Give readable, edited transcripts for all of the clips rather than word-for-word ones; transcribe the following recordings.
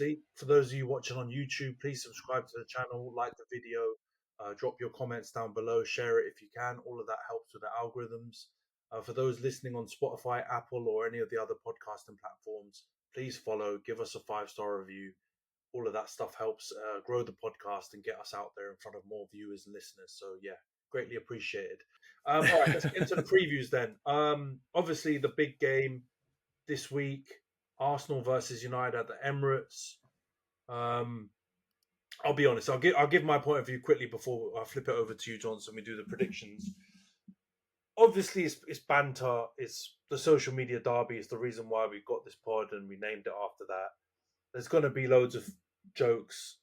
obviously, for those of you watching on YouTube, please subscribe to the channel, like the video, drop your comments down below, share it if you can. All of that helps with the algorithms. For those listening on Spotify, Apple, or any of the other podcasting platforms, please follow, give us a 5-star review. All of that stuff helps grow the podcast and get us out there in front of more viewers and listeners. So yeah, greatly appreciated. All right, let's get into the previews then. Obviously, the big game this week, Arsenal versus United at the Emirates. I'll be honest. I'll give my point of view quickly before I flip it over to you, Johnson. We do the predictions. Obviously, it's banter. It's the social media derby. It's the reason why we got this pod and we named it after that. There's going to be loads of jokes,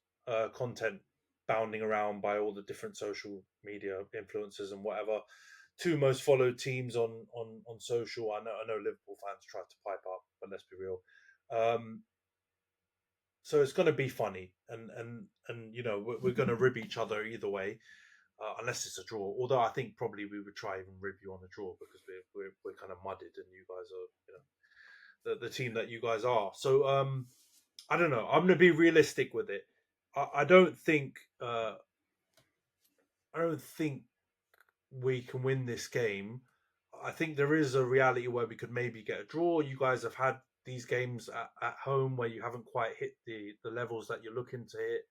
content bounding around by all the different social media influencers and whatever. Two most followed teams on social. I know Liverpool fans tried to pipe up, but let's be real. So it's going to be funny, and you know we're going to rib each other either way, unless it's a draw. Although I think probably we would try even rib you on a draw because we're kind of mudded, and you guys are the team that you guys are. So I don't know. I'm going to be realistic with it. I don't think we can win this game. I think there is a reality where we could maybe get a draw. You guys have had these games at home where you haven't quite hit the levels that you're looking to hit,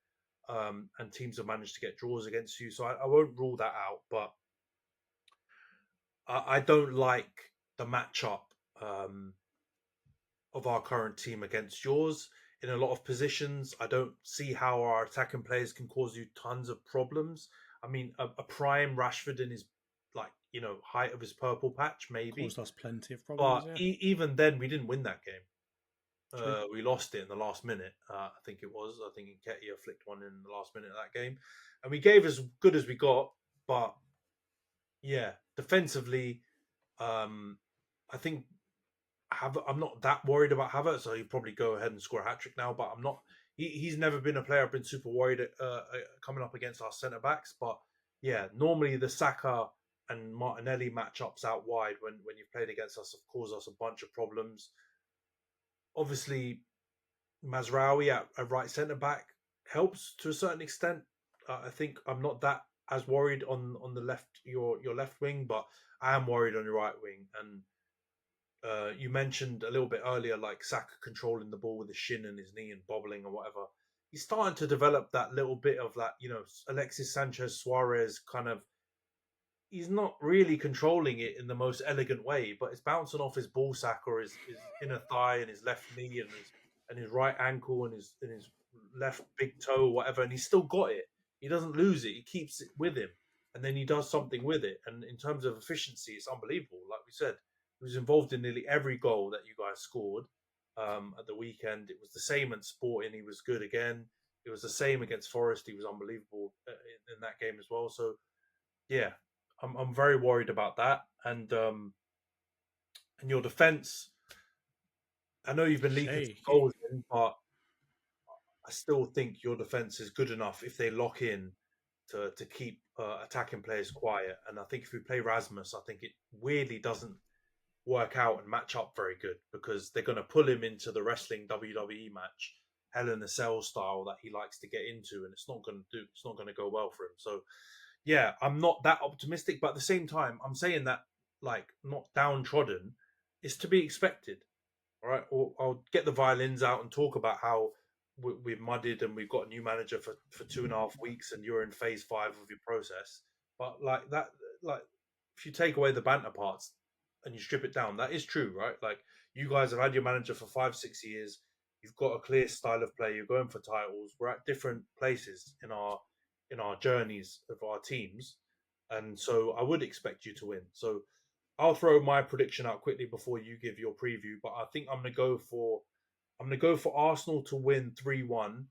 and teams have managed to get draws against you. So I won't rule that out, but I don't like the matchup of our current team against yours in a lot of positions. I don't see how our attacking players can cause you tons of problems. I mean, a prime Rashford in his height of his purple patch maybe caused us plenty of problems. But even then, we didn't win that game. We lost it in the last minute. I think it was. I think Nketiah flicked one in the last minute of that game, and we gave as good as we got. But yeah, defensively, I think I'm not that worried about Havertz. So he'll probably go ahead and score a hat trick now. But I'm not. He's never been a player I've been super worried at coming up against our centre backs. But yeah, normally the Saka and Martinelli matchups out wide when you've played against us have caused us a bunch of problems. Obviously, Mazraoui at right centre back helps to a certain extent. I think I'm not that as worried on the left your left wing, but I am worried on your right wing. And you mentioned a little bit earlier, like Saka controlling the ball with his shin and his knee and bobbling or whatever. He's starting to develop that little bit of that, Alexis Sanchez Suarez kind of. He's not really controlling it in the most elegant way, but it's bouncing off his ball sack or his inner thigh and his left knee and his right ankle and his left big toe or whatever, and he's still got it. He doesn't lose it. He keeps it with him, and then he does something with it. And in terms of efficiency, it's unbelievable. Like we said, he was involved in nearly every goal that you guys scored at the weekend. It was the same in Sporting. He was good again. It was the same against Forest. He was unbelievable in that game as well. So, yeah. I'm very worried about that, and your defense. I know you've been leaking goals in, but I still think your defense is good enough if they lock in to keep attacking players quiet. And I think if we play Rasmus, I think it weirdly doesn't work out and match up very good because they're going to pull him into the wrestling WWE match, Hell in a Cell style that he likes to get into, and it's not going to go well for him. So. Yeah, I'm not that optimistic, but at the same time, I'm saying that like not downtrodden is to be expected. All right, or I'll get the violins out and talk about how we've mudded and we've got a new manager for 2.5 weeks, and you're in phase 5 of your process. But like that, like if you take away the banter parts and you strip it down, that is true, right? Like you guys have had your manager for 5-6 years. You've got a clear style of play. You're going for titles. We're at different places in our journeys of our teams, and so I would expect you to win. So I'll throw my prediction out quickly before you give your preview, but I think I'm going to go for Arsenal to win 3-1.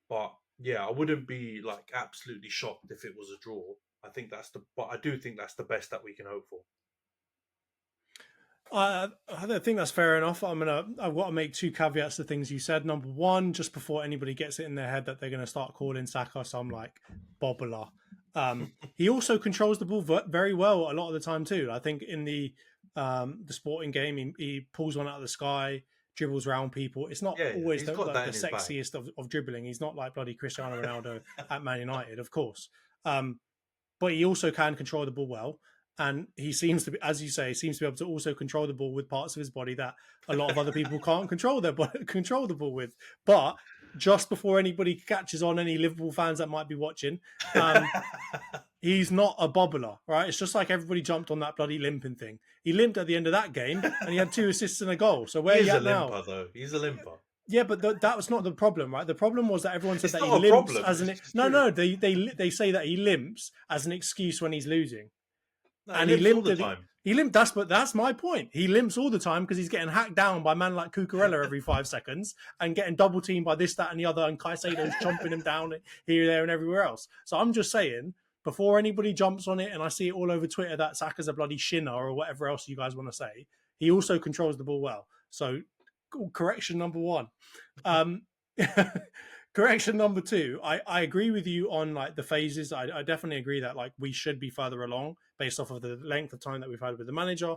But yeah, I wouldn't be like absolutely shocked if it was a draw. But I do think that's the best that we can hope for. I think that's fair enough. I've got to make 2 caveats to things you said. Number one, just before anybody gets it in their head that they're going to start calling Saka some like bobbler. He also controls the ball very well a lot of the time too. I think in the Sporting game, he pulls one out of the sky, dribbles around people. It's not Yeah, always he's the, got like, that the in his bag. sexiest of dribbling. He's not like bloody Cristiano Ronaldo at Man United, of course. But he also can control the ball well. And he seems to be, as you say, seems to be able to also control the ball with parts of his body that a lot of other people can't control control the ball with. But just before anybody catches on, any Liverpool fans that might be watching, he's not a bobbler, right? It's just like everybody jumped on that bloody limping thing. He limped at the end of that game, and he had 2 assists and a goal. So where are He is you a at now? limper, though. He's a limper. Yeah, but that was not the problem, right? The problem was that everyone said It's that he not a limps problem, as it's an just no, true. no. They say that he limps as an excuse when he's losing, No, and he he limps all limped. the time. He limped. That's my point. He limps all the time because he's getting hacked down by a man like Cucurella every 5 seconds and getting double teamed by this, that, and the other, and Caicedo's chomping him down here, there, and everywhere else. So I'm just saying, before anybody jumps on it, and I see it all over Twitter that Saka's a bloody shinner or whatever else you guys want to say, he also controls the ball well. So correction number 1. Correction number 2, I agree with you on like the phases. I definitely agree that like we should be further along based off of the length of time that we've had with the manager,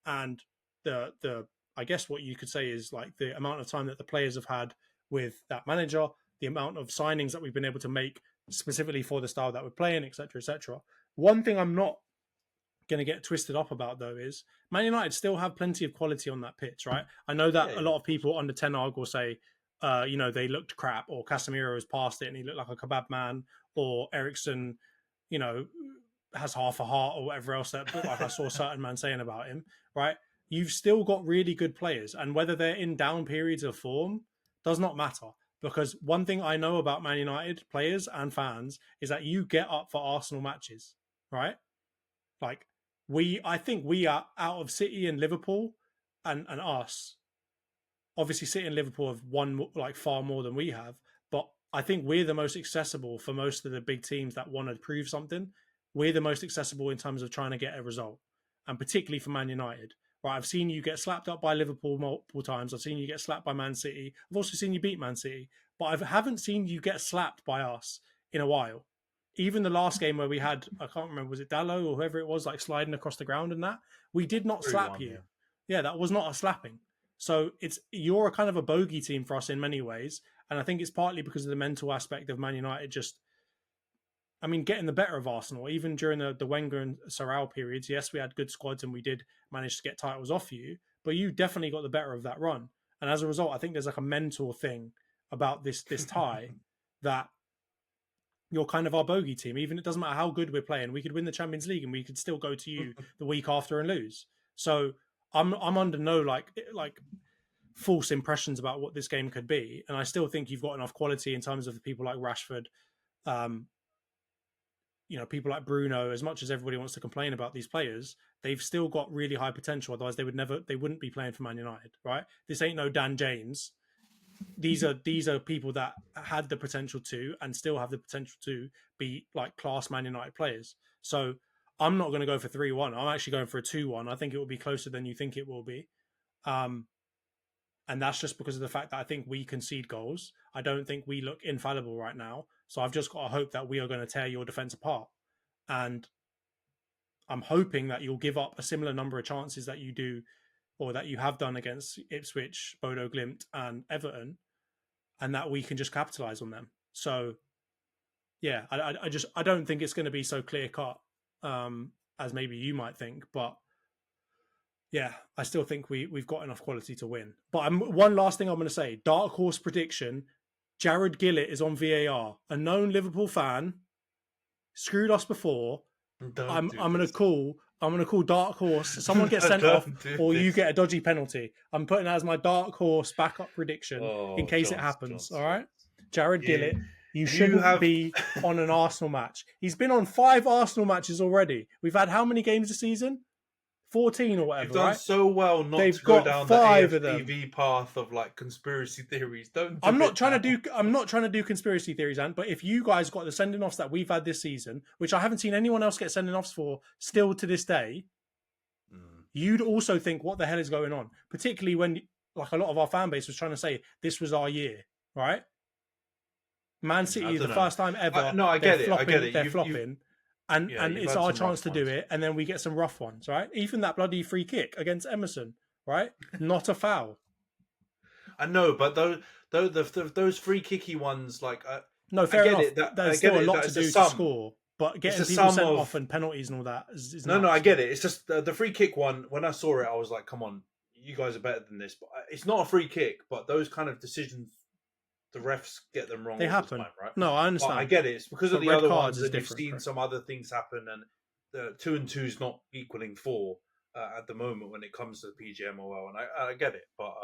and the I guess what you could say is like the amount of time that the players have had with that manager, the amount of signings that we've been able to make specifically for the style that we're playing, etc., etc. One thing I'm not going to get twisted up about though is Man United still have plenty of quality on that pitch, right? I know that a lot of people under Ten Hag will say, they looked crap, or Casemiro has passed it and he looked like a kebab man, or Ericsson, has half a heart, or whatever else that like I saw a certain man saying about him, right? You've still got really good players, and whether they're in down periods of form does not matter. Because one thing I know about Man United players and fans is that you get up for Arsenal matches, right? Like I think we are out of City and Liverpool and us. Obviously, City and Liverpool have won like far more than we have, but I think we're the most accessible for most of the big teams that want to prove something. We're the most accessible in terms of trying to get a result, and particularly for Man United. Right, I've seen you get slapped up by Liverpool multiple times. I've seen you get slapped by Man City. I've also seen you beat Man City, but I haven't seen you get slapped by us in a while. Even the last game where we had, I can't remember, was it Dallo or whoever it was, like sliding across the ground and that? We did not slap you. Yeah, that was not a slapping. So you're a kind of a bogey team for us in many ways. And I think it's partly because of the mental aspect of Man United getting the better of Arsenal. Even during the Wenger and Sarau periods, yes, we had good squads and we did manage to get titles off you, but you definitely got the better of that run. And as a result, I think there's like a mental thing about this tie that you're kind of our bogey team. Even it doesn't matter how good we're playing, we could win the Champions League and we could still go to you the week after and lose. So I'm under no like false impressions about what this game could be, and I still think you've got enough quality in terms of the people like Rashford, people like Bruno. As much as everybody wants to complain about these players, they've still got really high potential. Otherwise, they wouldn't be playing for Man United, right? This ain't no Dan James. These are people that had the potential to and still have the potential to be like class Man United players. So I'm not going to go for 3-1. I'm actually going for a 2-1. I think it will be closer than you think it will be. And that's just because of the fact that I think we concede goals. I don't think we look infallible right now. So I've just got to hope that we are going to tear your defence apart. And I'm hoping that you'll give up a similar number of chances that you do, or that you have done against Ipswich, Bodo Glimt, and Everton, and that we can just capitalise on them. So, yeah, I don't think it's going to be so clear cut as maybe you might think, but yeah, I still think we've got enough quality to win. But one last thing I'm going to say: dark horse prediction. Jared Gillett is on VAR. A known Liverpool fan, screwed us before. I'm going to call dark horse. Someone gets sent off, or you get a dodgy penalty. I'm putting that as my dark horse backup prediction in case it happens. All right, Jared Gillett, you shouldn't be on an Arsenal match. He's been on 5 Arsenal matches already. We've had how many games this season? 14 or whatever. You've done so well not to go down the AFTV path of like conspiracy theories. I'm not trying to do conspiracy theories, Ant, but if you guys got the sending offs that we've had this season, which I haven't seen anyone else get sending offs for still to this day, you'd also think, what the hell is going on? Particularly when like a lot of our fan base was trying to say this was our year, right? Man City, the first time ever. I get it. They're flopping. And it's our chance to do it, and then we get some rough ones, right? Even that bloody free kick against Emerson, right? Not a foul. I know, but those free kicky ones, like No, I fair get enough. it. That I There's get still a it. lot That to it's a do to sum. score, but It's getting a people sum sent of off and penalties and all that is no. I nuts. get it. It's just the free kick one. When I saw it, I was like, "Come on, you guys are better than this." But it's not a free kick. But those kind of decisions, the refs get them wrong They all the happen. time, right? No, I But I understand. get it. It's because of But the red other cards ones, is and you've different, seen correct? some other things happen, and the 2 and 2's not equaling 4 at the moment when it comes to the PGMOL, and I get it. But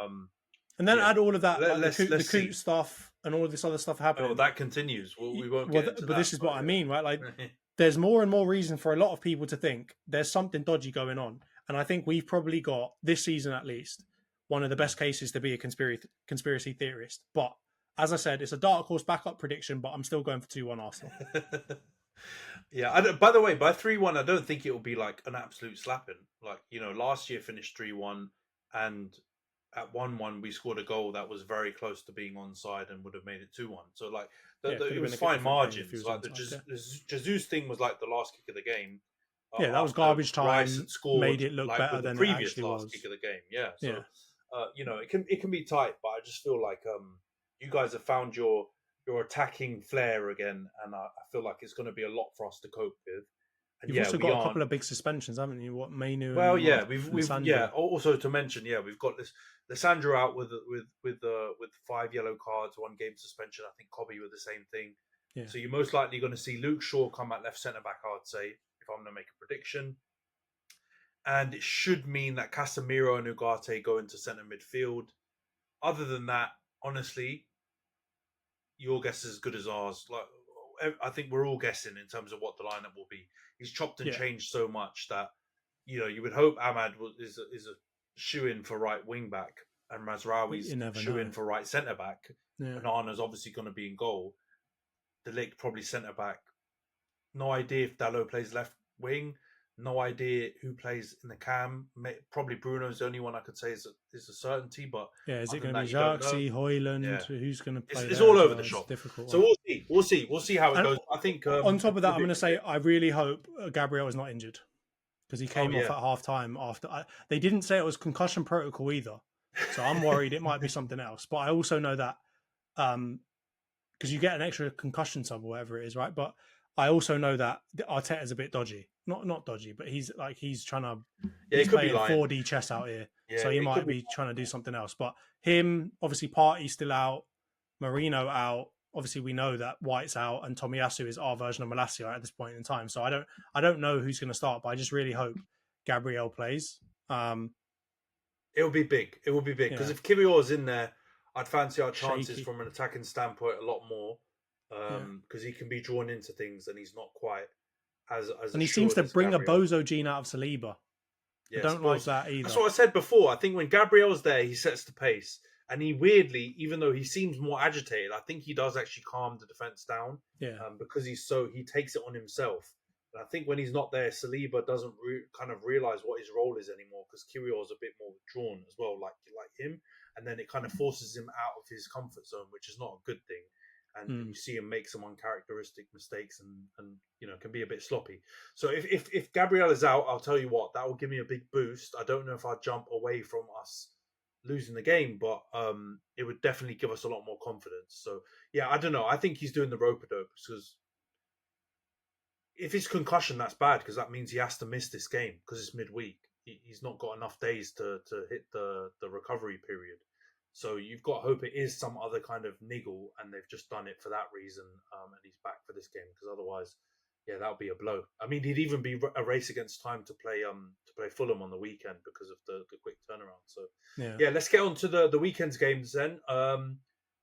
And then yeah, add all of that, like the let's coot see. stuff and all this other stuff Oh, happening. that continues. We won't get into But that, this is but what I mean, right? Like, yeah. there's more and more reason for a lot of people to think there's something dodgy going on, and I think we've probably got this season at least one of the best cases to be a conspiracy theorist. But as I said, it's a dark horse backup prediction, but I'm still going for 2-1 Arsenal. Yeah. By the way, by 3-1, I don't think it will be like an absolute slapping. Like last year finished 3-1, and at 1-1 we scored a goal that was very close to being onside and would have made it 2-1. So like Yeah, it could it have been was a fine different game if he margins. was Like the onside. Yeah, Jesus thing was like the last kick of the game yeah, that was after garbage Rice time. had scored Made it look like better with the than it previous actually last was. kick of the game. Yeah. Yeah, So it can be tight, but I just feel like you guys have found your attacking flair again, and I feel like it's going to be a lot for us to cope with. And you've yeah, also we got a aren't. couple of big suspensions, haven't you? What Mainu Well, and yeah, Mark we've yeah. Lissandro. Also to mention, yeah, we've got this Lissandro out with 5 yellow cards, 1 game suspension. I think Cobby with the same thing. Yeah, So you're most likely going to see Luke Shaw come at left centre back. I would say if I'm going to make a prediction, and it should mean that Casemiro and Ugarte go into centre midfield. Other than that, honestly, your guess is as good as ours. Like I think we're all guessing in terms of what the lineup will be. He's chopped and yeah. changed so much that you would hope Ahmad is a shoe in for right wing back, and But Mazraoui's you never shoe know. in for right centre back. Yeah. Banana's obviously going to be in goal. De Ligt probably centre back. No idea if Dalot plays left wing. No idea who plays in the cam. Probably Bruno's the only one I could say is a certainty. But Yeah, is it other than going to be that, you don't know. Xerxes, Hoyland? Yeah, Who's going to play it's there all as over well? the It's a shop. difficult So one. we'll see how it And goes. I think on top of that, it'll I'm be going a to good say game. I really hope Gabriel is not injured because he Oh came off yeah, at half time after. They didn't say it was concussion protocol either. So I'm worried it might be something else. But I also know that because you get an extra concussion sub or whatever it is, right? But I also know that Arteta's a bit dodgy. Not dodgy, but he's trying to yeah. he's It could be playing lying. 4D chess out here. Yeah, So he it could might be. be trying to do something else. But him, obviously, Partey still out, Marino out. Obviously, we know that White's out and Tomiyasu is our version of Malacia at this point in time. So I don't know who's going to start, but I just really hope Gabriel plays. It will be big. It will be big because Yeah, if Kiwior is in there, I'd fancy our chances shaky. from an attacking standpoint a lot more Yeah, because he can be drawn into things and he's not quite as and he seems assured to as bring a Gabriel. bozo gene out of Saliba. I Yeah, I don't like suppose that that's either. what I said before. I think when Gabriel's there, he sets the pace, and he weirdly, even though he seems more agitated, I think he does actually calm the defense down Yeah, because he takes it on himself. And I think when he's not there, Saliba doesn't kind of realize what his role is anymore because Kyrgios a bit more withdrawn as well, like him, and then it kind of forces him out of his comfort zone, which is not a good thing. And you see him make some uncharacteristic mistakes and can be a bit sloppy. So if Gabriel is out, I'll tell you what, that will give me a big boost. I don't know if I'd jump away from us losing the game, but it would definitely give us a lot more confidence. So yeah, I don't know. I think he's doing the rope-a-dope because if it's concussion, that's bad because that means he has to miss this game because it's midweek. He's not got enough days to hit the recovery period. So you've got to hope it is some other kind of niggle, and they've just done it for that reason, and he's back for this game because otherwise, yeah, that would be a blow. I mean, he'd even be a race against time to play Fulham on the weekend because of the quick turnaround. So yeah. yeah, let's get on to the weekend's games then.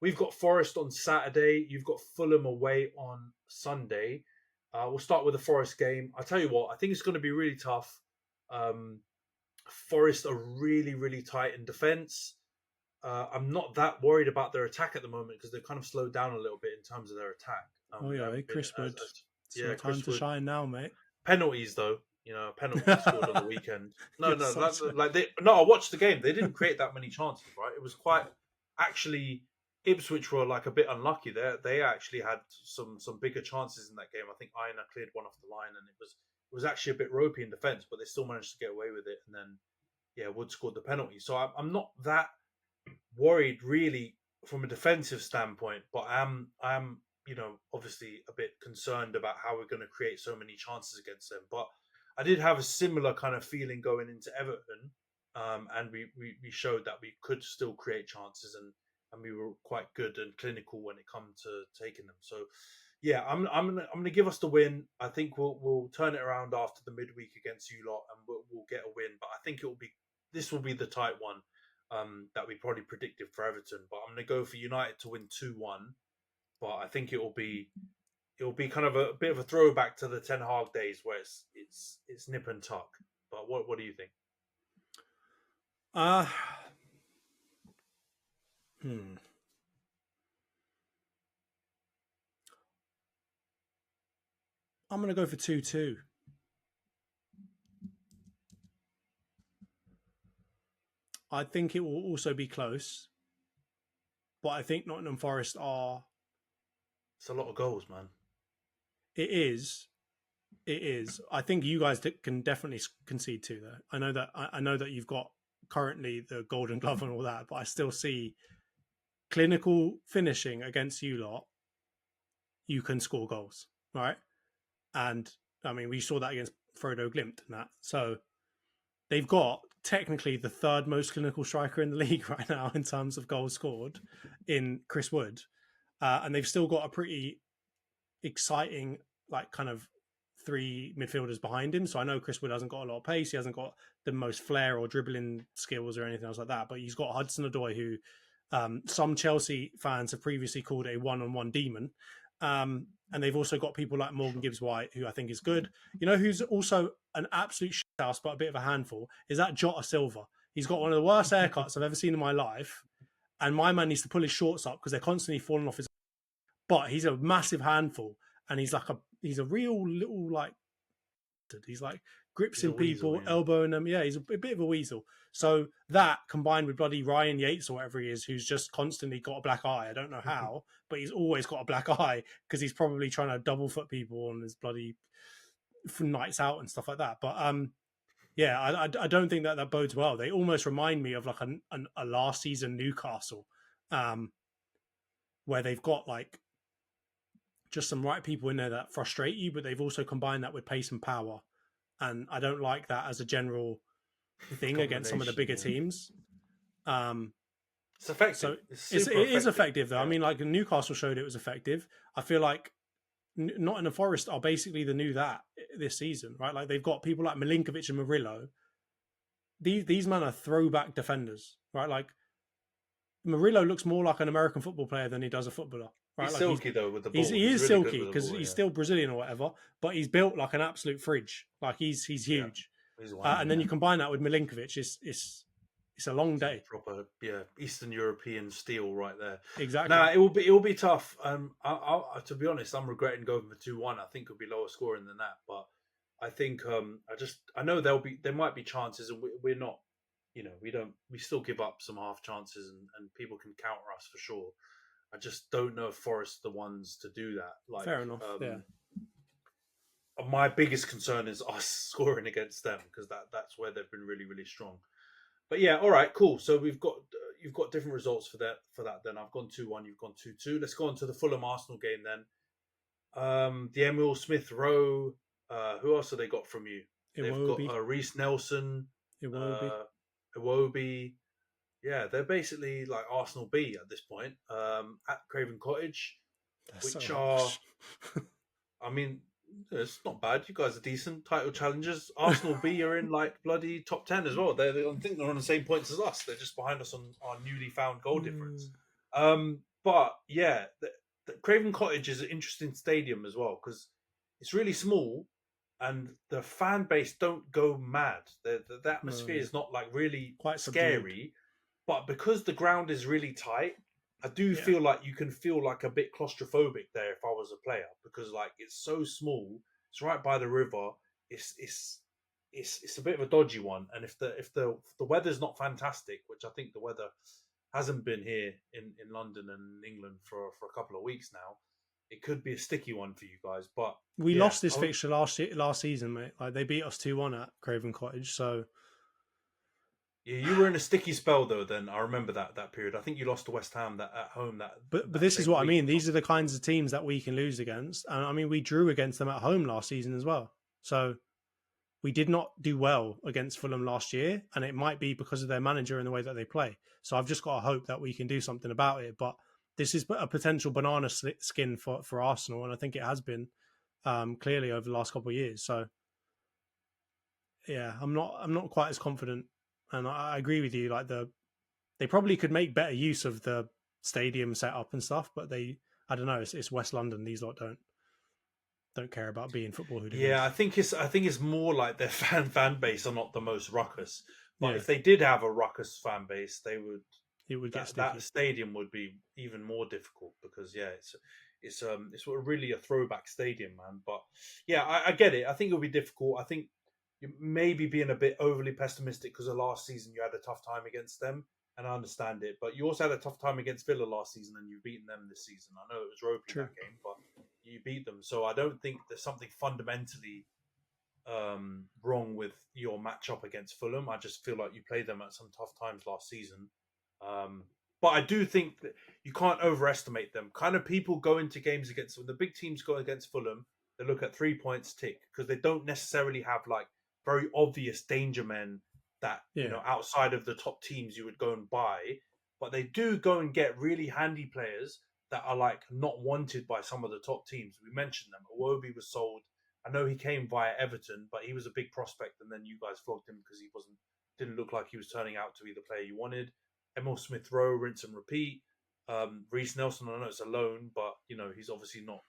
We've got Forest on Saturday. You've got Fulham away on Sunday. We'll start with the Forest game. I'll tell you what, I think it's going to be really tough. Forest are really, really tight in defence. I'm not that worried about their attack at the moment because they've kind of slowed down a little bit in terms of their attack. Oh yeah, Chris Wood. It's your time Chris to Wood. shine now, mate. Penalties though, penalty scored on the weekend. No, You're I watched the game. They didn't create that many chances, right? It was quite actually. Ipswich were like a bit unlucky there. They actually had some bigger chances in that game. I think Aina cleared one off the line, and it was actually a bit ropey in defence, but they still managed to get away with it. And then, yeah, Wood scored the penalty. So I'm not that worried really from a defensive standpoint, but I'm obviously a bit concerned about how we're going to create so many chances against them. But I did have a similar kind of feeling going into Everton, and we showed that we could still create chances, and we were quite good and clinical when it comes to taking them. So yeah, I'm gonna give us the win. I think we'll turn it around after the midweek against you lot, and we'll get a win. But I think this will be the tight one that we probably predicted for Everton. But I'm going to go for United to win 2-1. But I think it'll be kind of a bit of a throwback to the Ten Hag days where it's nip and tuck. But what do you think? Uh hmm. I'm going to go for 2-2. I think it will also be close, but I think Nottingham Forest are. It's a lot of goals, man. It is. It is. I think you guys can definitely concede to though. I know that you've got currently the Golden Glove and all that, but I still see clinical finishing against you lot. You can score goals, right? And I mean, we saw that against Frodo Glimt and that. So they've got technically the third most clinical striker in the league right now in terms of goals scored in Chris Wood. And they've still got a pretty exciting, like, kind of three midfielders behind him. So I know Chris Wood hasn't got a lot of pace. He hasn't got the most flair or dribbling skills or anything else like that. But he's got Hudson-Odoi, who some Chelsea fans have previously called a one-on-one demon. And they've also got people like Morgan Gibbs-White, who I think is good. You know who's also an absolute shithouse, but a bit of a handful, is that Jota Silva. He's got one of the worst haircuts I've ever seen in my life. And my man needs to pull his shorts up because they're constantly falling off his. But he's a massive handful. And he's a real little, like, he's like grips in people, Weasel, yeah. elbowing them. Yeah, he's a bit of a weasel. So that combined with bloody Ryan Yates or whatever he is, who's just constantly got a black eye. I don't know how, but he's always got a black eye because he's probably trying to double foot people on his bloody nights out and stuff like that. But yeah, I don't think that bodes well. They almost remind me of like a last season Newcastle, where they've got like just some right people in there that frustrate you, but they've also combined that with pace and power. And I don't like that as a general thing against some of the bigger teams. It's effective. So it's it is effective, though. Yeah. I mean, like Newcastle showed it was effective. I feel like Nottingham Forest are basically the new that this season, right? Like they've got people like Milinkovic and Murillo. These men are throwback defenders, right? Like Murillo looks more like an American football player than he does a footballer. Right? He's like silky though with the ball. He is really silky because he's still Brazilian or whatever, but he's built like an absolute fridge. Like he's huge. Yeah. And then you combine that with Milinkovic, it's a long day. Proper, Eastern European steel right there. Exactly. Nah, it will be tough. I to be honest, I'm regretting going for 2-1. I think it'll be lower scoring than that, but I think I know there might be chances, and we're not. We still give up some half chances, and people can counter us for sure. I just don't know if Forest are the ones to do that. Like, fair enough. Yeah. My biggest concern is us scoring against them because that's where they've been really, really strong. But yeah, all right, cool. So you've got different results for that. Then I've gone 2-1. You've gone 2-2. Let's go on to the Fulham Arsenal game then. The Emil Smith Rowe. Who else have they got from you? Iwobi. They've got Reece Nelson. Iwobi. Yeah, they're basically like Arsenal B at this point. At Craven Cottage, I mean, it's not bad. You guys are decent title challengers. Arsenal B are in like bloody top 10 as well. I think they're on the same points as us. They're just behind us on our newly found goal difference. But yeah, the Craven Cottage is an interesting stadium as well because it's really small and the fan base don't go mad. The atmosphere is not like really quite scary. Subdued. But because the ground is really tight, I do feel like you can feel like a bit claustrophobic there if I was a player because like it's so small, it's right by the river. It's a bit of a dodgy one, and if the weather's not fantastic, which I think the weather hasn't been here in London and England for a couple of weeks now, it could be a sticky one for you guys. But we lost this fixture last season, mate. Like they beat us 2-1 at Craven Cottage, so. Yeah, you were in a sticky spell though. Then I remember that period. I think you lost to West Ham that at home But that this is same what I week mean. or These are something. the kinds of teams that we can lose against. And I mean, we drew against them at home last season as well. So we did not do well against Fulham last year, and it might be because of their manager and the way that they play. So I've just got to hope that we can do something about it. But this is a potential banana skin for Arsenal, and I think it has been clearly over the last couple of years. So yeah, I'm not quite as confident, and I agree with you. Like they probably could make better use of the stadium setup and stuff, but I don't know. It's West London. These lot don't care about being football Yeah, hooligans. I think it's more like their fan base are not the most ruckus. But Yeah, if they did have a ruckus fan base, they would it would get that sticky. stadium would be even more difficult because yeah, it's really a throwback stadium, man. But yeah, I get it. I think it'll be difficult. I think you maybe being a bit overly pessimistic because of last season you had a tough time against them, and I understand it. But you also had a tough time against Villa last season, and you've beaten them this season. I know it was ropey True. that game, but you beat them. So I don't think there's something fundamentally wrong with your matchup against Fulham. I just feel like you played them at some tough times last season. Um, but I do think that you can't overestimate them. Kind of people go into games against when the big teams go against Fulham, they look at 3 points tick because they don't necessarily have like very obvious danger men that Yeah, outside of the top teams you would go and buy. But they do go and get really handy players that are like not wanted by some of the top teams. We mentioned them. Iwobi was sold. I know he came via Everton, but he was a big prospect, and then you guys flogged him because he didn't look like he was turning out to be the player you wanted. Emil Smith Rowe, rinse and repeat. Reece Nelson, I know it's a loan, but he's obviously not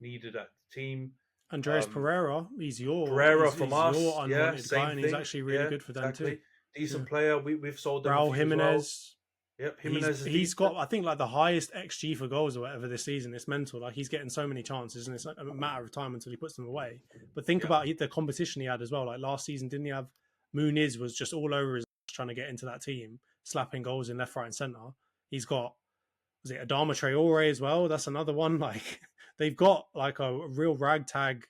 needed at the team. Andreas Um, Pereira, he's your Pereira he's, from he's us, your yeah, unwanted guy, same and he's thing, actually really yeah, good for them too. exactly. Decent Yeah. player. We've sold them a Raul few as well. Jimenez, Yep, he's Jimenez is he's got decent. I think like the highest XG for goals or whatever this season. It's mental. Like he's getting so many chances, and it's a matter of time until he puts them away. But think Yep. about the competition he had as well. Like last season, didn't he have Muniz was just all over his trying to get into that team, slapping goals in left, right, and centre. He's got was it Adama Traore as well? That's another one. Like they've got like a real ragtag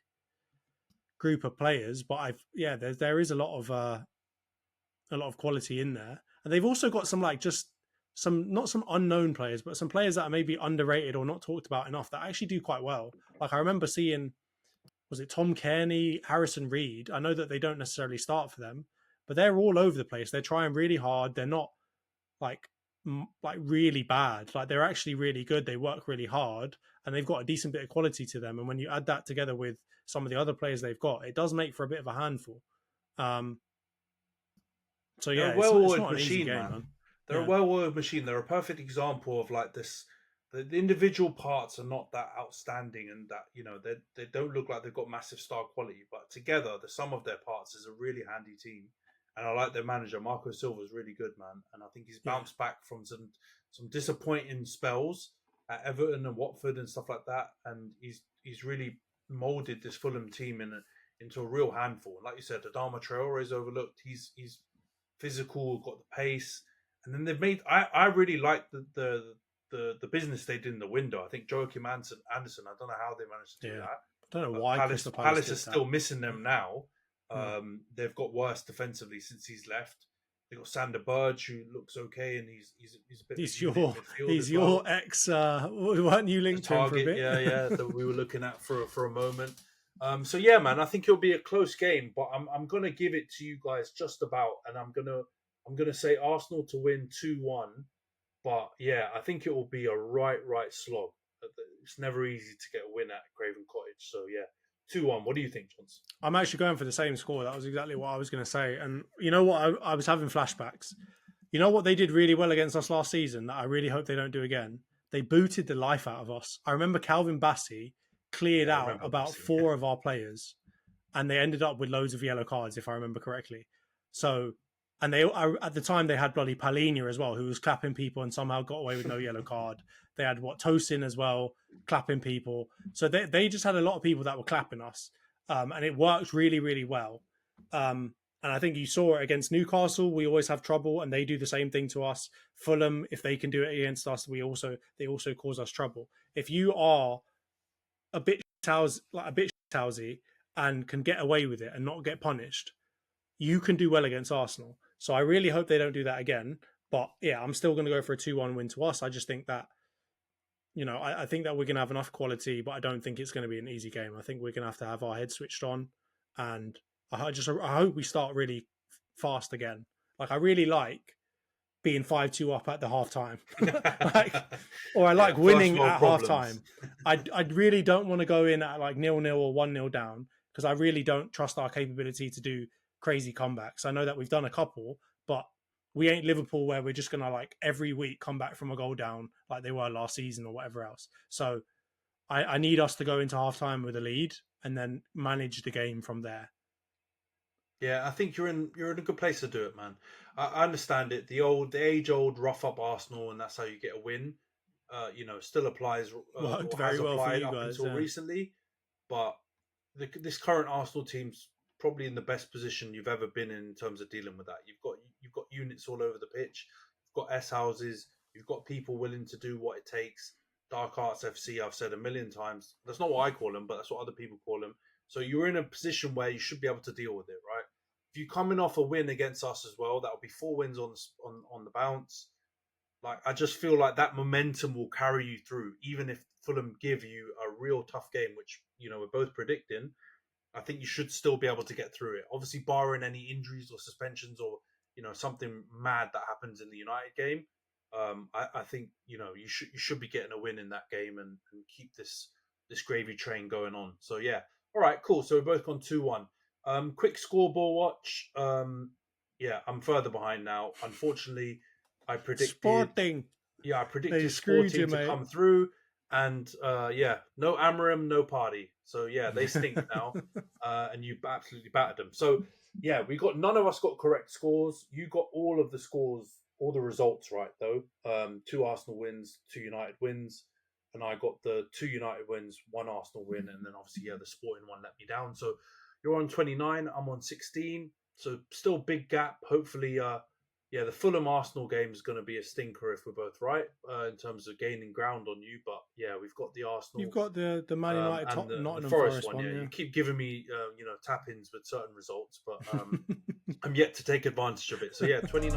group of players, but there is a lot of quality in there, and they've also got some like just some not some unknown players, but some players that are maybe underrated or not talked about enough that actually do quite well. Like I remember seeing was it Tom Kearney, Harrison Reed. I know that they don't necessarily start for them, but they're all over the place. They're trying really hard. They're not like like really bad. Like they're actually really good. They work really hard, and they've got a decent bit of quality to them. And when you add that together with some of the other players they've got, it does make for a bit of a handful. Um, so They're yeah, a it's well-oiled not an easy machine, game, man. man. They're a Yeah, well-oiled machine. They're a perfect example of like this. The individual parts are not that outstanding, and that they don't look like they've got massive star quality. But together, the sum of their parts is a really handy team. And I like their manager, Marco Silva's really good, man. And I think he's yeah. bounced back from some disappointing spells at Everton and Watford and stuff like that. And he's really molded this Fulham team into a real handful. And like you said, Adama Traore is overlooked. He's physical, got the pace, and then they've made. I really like the business they did in the window. I think Joachim Anderson. I don't know how they managed to do Yeah. that, I don't know but why Crystal Palace Palace did is that. still missing them now. Hmm. They've got worse defensively since he's left. They got Sander Burge, who looks okay, and he's a bit of a unit in midfield He's as your well. ex weren't you The linked to him for a target, bit? yeah, that we were looking at for a moment. So yeah, man, I think it'll be a close game, but I'm gonna give it to you guys just about, and I'm gonna say Arsenal to win 2-1. But yeah, I think it will be a right slog. It's never easy to get a win at Craven Cottage. So yeah, 2-1. What do you think, Johns? I'm actually going for the same score. That was exactly what I was going to say. And you know what? I was having flashbacks. You know what they did really well against us last season that I really hope they don't do again? They booted the life out of us. I remember Calvin Bassey cleared Yeah, I out remember about Bassi. four of our players, and they ended up with loads of yellow cards, if I remember correctly. So, and at the time they had bloody Palhinha as well, who was clapping people and somehow got away with no yellow card. They had Tosin as well, clapping people. So they just had a lot of people that were clapping us, and it worked really well. And I think you saw it against Newcastle. We always have trouble, and they do the same thing to us. Fulham, if they can do it against us, they also cause us trouble. If you are a bit like a bit housey and can get away with it and not get punished, you can do well against Arsenal. So I really hope they don't do that again. But yeah, I'm still going to go for a 2-1 win to us. I just think that, I think that we're going to have enough quality, but I don't think it's going to be an easy game. I think we're going to have our heads switched on, and I hope we start really fast again. Like, I really like being 5-2 up at the halftime, or I like winning at halftime. I really don't want to go in at like 0-0 or 1-0 down, because I really don't trust our capability to do crazy comebacks. I know that we've done a couple, but we ain't Liverpool where we're just going to like every week come back from a goal down like they were last season or whatever else. So I need us to go into halftime with a lead and then manage the game from there. Yeah, I think you're in a good place to do it, man. I understand it. The age old rough up Arsenal, and that's how you get a win. Still applies. Worked Or very has well for applied you up guys, until yeah. recently. But this current Arsenal team's probably in the best position you've ever been in terms of dealing with that. You've got units all over the pitch. You've got S houses. You've got people willing to do what it takes. Dark Arts FC, I've said a million times. That's not what I call them, but that's what other people call them. So you're in a position where you should be able to deal with it, right? If you're coming off a win against us as well, that'll be 4 wins on the bounce. Like, I just feel like that momentum will carry you through, even if Fulham give you a real tough game, which we're both predicting. I think you should still be able to get through it. Obviously, barring any injuries or suspensions or something mad that happens in the United game. I think you should be getting a win in that game and keep this gravy train going on. So yeah, all right, cool. So we're both gone 2-1. Quick scoreboard watch. Yeah, I'm further behind now. Unfortunately, I predicted Sporting. Yeah, I predicted They screwed Sporting you, to mate. come through, and no Amorim, no party. So yeah, they stink now, and you absolutely battered them. So yeah, none of us got correct scores. You got all of the scores, all the results right though. 2 Arsenal wins, 2 United wins, and I got the 2 United wins, 1 Arsenal win, and then obviously the Sporting one let me down. So you're on 29, I'm on 16. So still big gap. Hopefully, the Fulham Arsenal game is going to be a stinker if we're both right in terms of gaining ground on you. But yeah, we've got the Arsenal. You've got the Man United top Nottingham the Forest one. one. Yeah, you keep giving me tap-ins with certain results, but I'm yet to take advantage of it. So yeah, 29.